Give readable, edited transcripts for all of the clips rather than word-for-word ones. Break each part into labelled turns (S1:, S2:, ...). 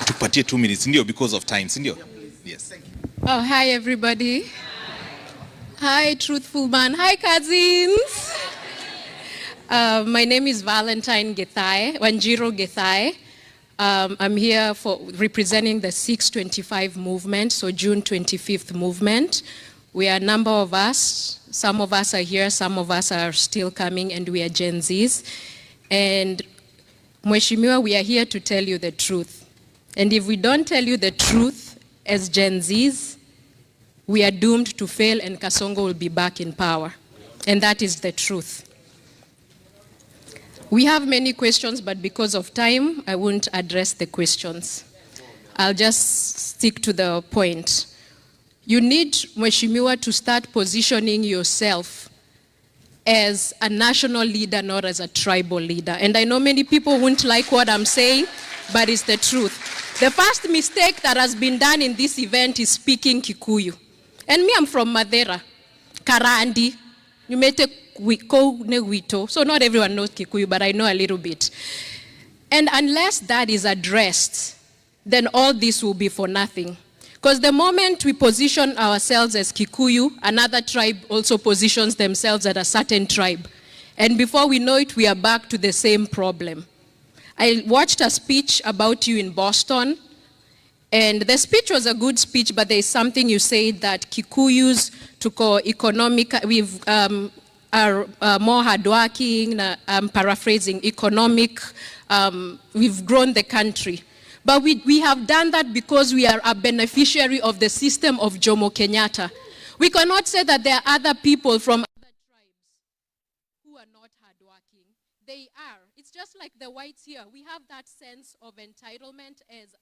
S1: Tupatie 2 minutes, ndio, because of time, ndio? Yes.
S2: Oh, hi everybody. Hi, truthful man. Hi, cousins. My name is Valentine Wanjiro Gethai. I'm here for representing the 625 movement, so June 25th movement. We are a number of us. Some of us are here, some of us are still coming, and we are Gen Zs. And Mheshimiwa, we are here to tell you the truth. And if we don't tell you the truth as Gen Zs, we are doomed to fail and Kasongo will be back in power. And that is the truth. We have many questions, but because of time, I won't address the questions. I'll just stick to the point. You need, Mheshimiwa, to start positioning yourself as a national leader, not as a tribal leader. And I know many people won't like what I'm saying, but it's the truth. The first mistake that has been done in this event is speaking Kikuyu. And me, I'm from Madeira, Karandi, Numete Wito. So not everyone knows Kikuyu, but I know a little bit. And unless that is addressed, then all this will be for nothing. Because the moment we position ourselves as Kikuyu, another tribe also positions themselves as a certain tribe. And before we know it, we are back to the same problem. I watched a speech about you in Boston, and the speech was a good speech, but there is something you said that Kikuyus are more hardworking, I'm paraphrasing, economic, we've grown the country. But we have done that because we are a beneficiary of the system of Jomo Kenyatta. We cannot say that there are other people from other tribes who are not hardworking. They are. It's just like the whites here. We have that sense of entitlement as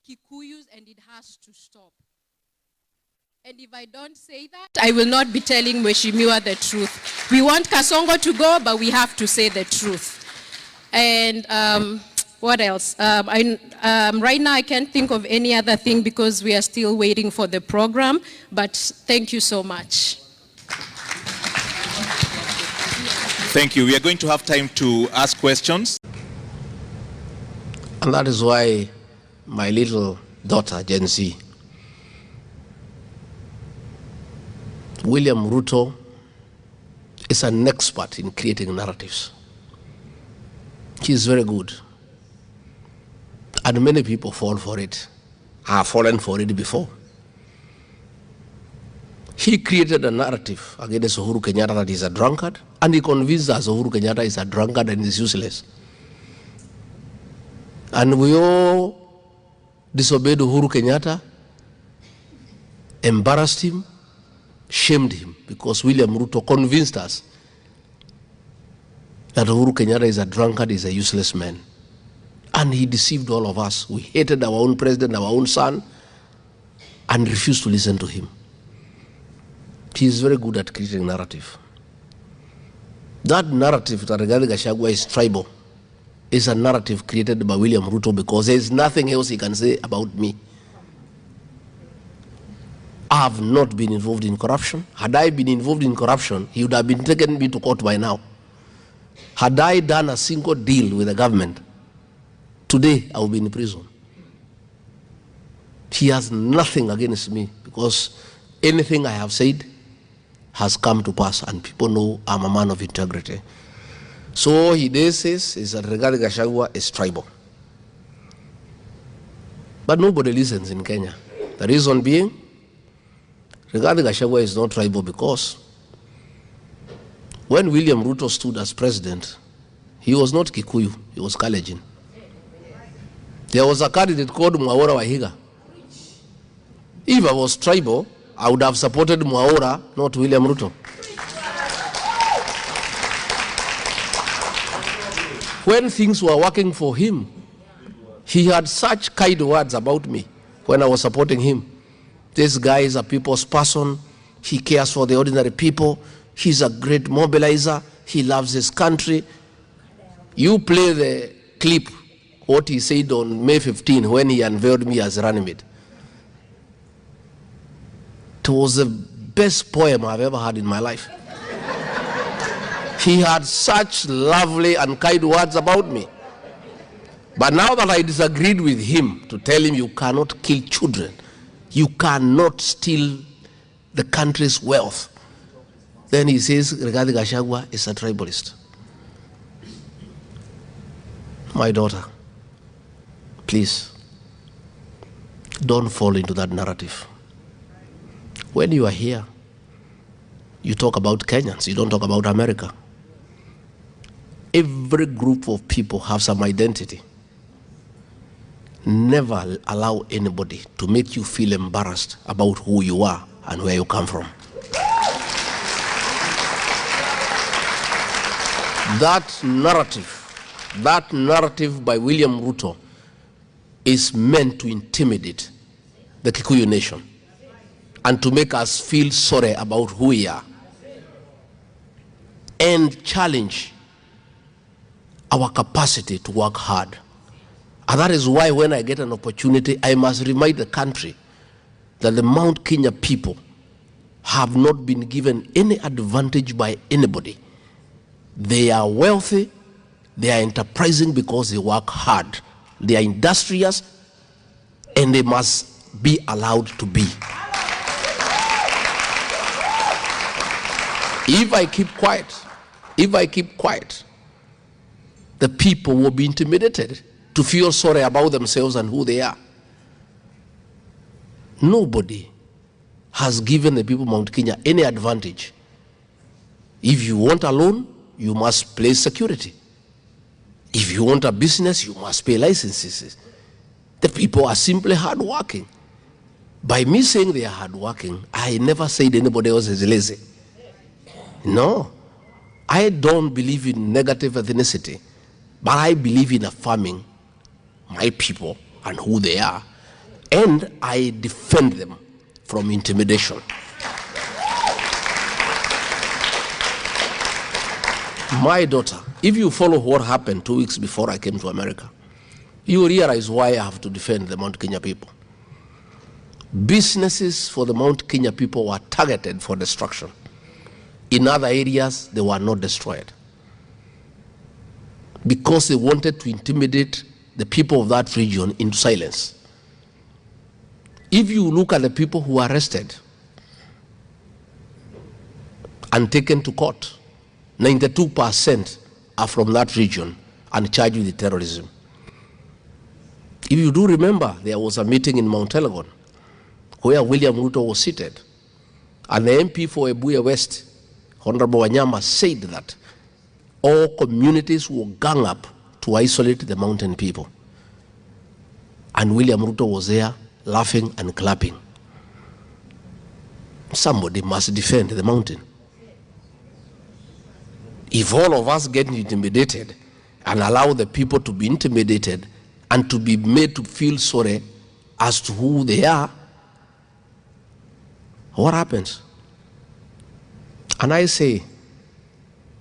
S2: Kikuyus, and it has to stop. And if I don't say that, I will not be telling Mheshimiwa the truth. We want Kasongo to go, but we have to say the truth. And what else? Right now I can't think of any other thing because we are still waiting for the program, but thank you so much.
S1: Thank you. We are going to have time to ask questions.
S3: And that is why my little daughter, Gen Z, William Ruto, is an expert in creating narratives. He is very good. And many people fall for it, have fallen for it before. He created a narrative against Uhuru Kenyatta that he's a drunkard, and he convinced us Uhuru Kenyatta is a drunkard and is useless. And we all disobeyed Uhuru Kenyatta, embarrassed him, shamed him, because William Ruto convinced us that Uhuru Kenyatta is a drunkard, is a useless man. And he deceived all of us. We hated our own president, our own son, and refused to listen to him. He is very good at creating narrative. That narrative that Rigathi Gachagua is tribal is a narrative created by William Ruto because there is nothing else he can say about me. I have not been involved in corruption. Had I been involved in corruption, he would have been taken me to court by now. Had I done a single deal with the government, today I will be in prison. He has nothing against me because anything I have said has come to pass and people know I'm a man of integrity. So he says is that Rigathi Gachagua is tribal. But nobody listens in Kenya. The reason being, Rigathi Gachagua is not tribal because when William Ruto stood as president, he was not Kikuyu, he was Kalenjin. There was a candidate called Mwaura Wahiga. If I was tribal, I would have supported Mwaura, not William Ruto. When things were working for him, he had such kind words about me when I was supporting him. This guy is a people's person. He cares for the ordinary people. He's a great mobilizer. He loves his country. You play the clip, what he said on May 15 when he unveiled me as running mate. It was the best poem I've ever had in my life. He had such lovely and kind words about me. But now that I disagreed with him to tell him you cannot kill children, you cannot steal the country's wealth, then he says Rigathi Gachagua is a tribalist. My daughter, please, don't fall into that narrative. When you are here, you talk about Kenyans, you don't talk about America. Every group of people have some identity. Never allow anybody to make you feel embarrassed about who you are and where you come from. That narrative by William Ruto is meant to intimidate the Kikuyu nation and to make us feel sorry about who we are and challenge our capacity to work hard. And that is why when I get an opportunity, I must remind the country that the Mount Kenya people have not been given any advantage by anybody. They are wealthy, they are enterprising because they work hard. They are industrious, and they must be allowed to be. If I keep quiet, the people will be intimidated to feel sorry about themselves and who they are. Nobody has given the people of Mount Kenya any advantage. If you want a loan, you must pay security. If you want a business, you must pay licenses. The people are simply hardworking. By me saying they are hardworking, I never said anybody else is lazy. No. I don't believe in negative ethnicity, but I believe in affirming my people and who they are, and I defend them from intimidation. My daughter, if you follow what happened 2 weeks before I came to America, you realize why I have to defend the Mount Kenya people. Businesses for the Mount Kenya people were targeted for destruction. In other areas, they were not destroyed because they wanted to intimidate the people of that region into silence. If you look at the people who were arrested and taken to court, 92% are from that region and charged with terrorism. If you do remember, there was a meeting in Mount Elgon where William Ruto was seated, and the MP for Ebuya West, Honorable Wanyama, said that all communities will gang up to isolate the mountain people. And William Ruto was there laughing and clapping. Somebody must defend the mountain. If all of us get intimidated and allow the people to be intimidated and to be made to feel sorry as to who they are, what happens? And I say,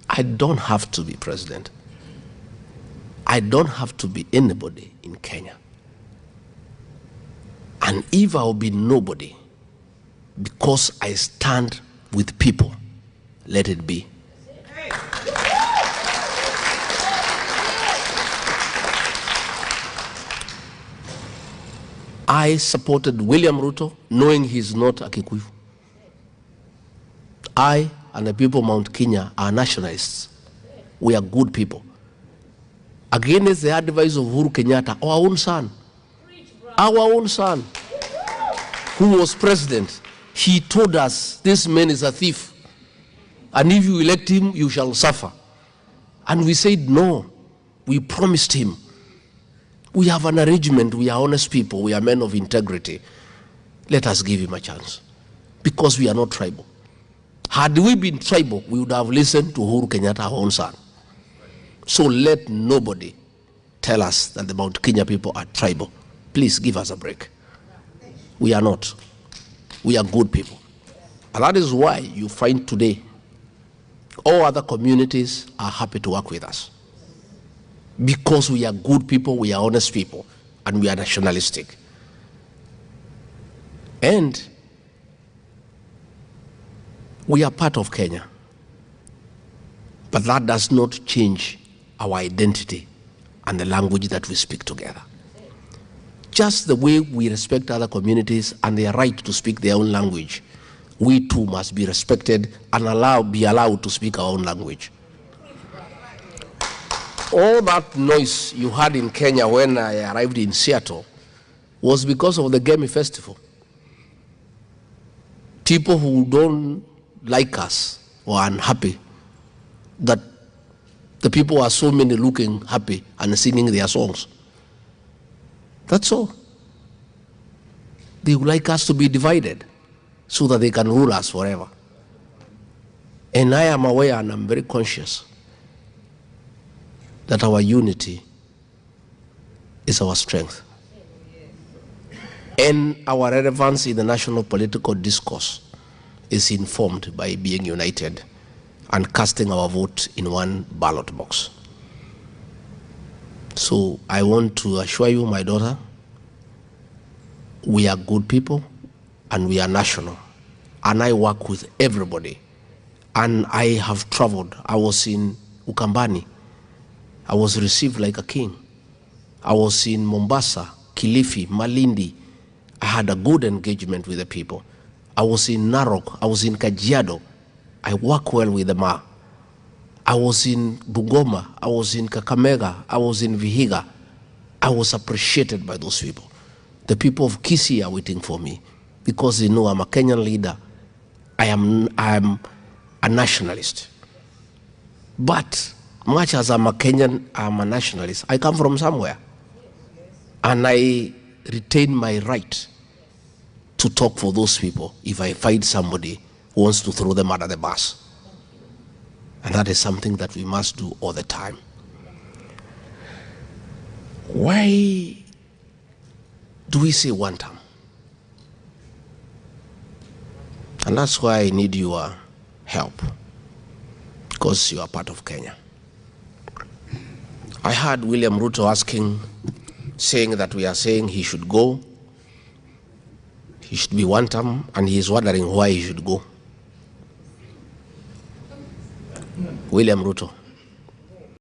S3: I don't have to be president. I don't have to be anybody in Kenya. And if I'll be nobody, because I stand with people, let it be. I supported William Ruto knowing he's not a Kikuyu. I and the people of Mount Kenya are nationalists. We are good people. Against the advice of Uhuru Kenyatta, our own son, who was president, he told us this man is a thief, and if you elect him, you shall suffer. And we said no. We promised him. We have an arrangement. We are honest people. We are men of integrity. Let us give him a chance, because we are not tribal. Had we been tribal, we would have listened to Uhuru Kenyatta, our own son. So let nobody tell us that the Mount Kenya people are tribal. Please give us a break. We are not. We are good people. And that is why you find today all other communities are happy to work with us. Because we are good people, we are honest people, and we are nationalistic. And we are part of Kenya. But that does not change our identity and the language that we speak together. Just the way we respect other communities and their right to speak their own language, we too must be respected and be allowed to speak our own language. All that noise you heard in Kenya when I arrived in Seattle was because of the Game Festival. People who don't like us were unhappy that the people are so many looking happy and singing their songs. That's all. They would like us to be divided so that they can rule us forever. And I am aware and I'm very conscious that our unity is our strength. And our relevance in the national political discourse is informed by being united and casting our vote in one ballot box. So I want to assure you, my daughter, we are good people and we are national. And I work with everybody. And I have traveled. I was in Ukambani. I was received like a king. I was in Mombasa, Kilifi, Malindi. I had a good engagement with the people. I was in Narok. I was in Kajiado. I work well with the Ma. I was in Bungoma. I was in Kakamega. I was in Vihiga. I was appreciated by those people. The people of Kisii are waiting for me because they know I'm a Kenyan leader. I am a nationalist. But much as I'm a Kenyan, I'm a nationalist. I come from somewhere. And I retain my right to talk for those people if I find somebody who wants to throw them under the bus. And that is something that we must do all the time. Why do we say one term? And that's why I need your help, because you are part of Kenya. I heard William Ruto saying that we are saying he should go, he should be one term, and he is wondering why he should go. William Ruto.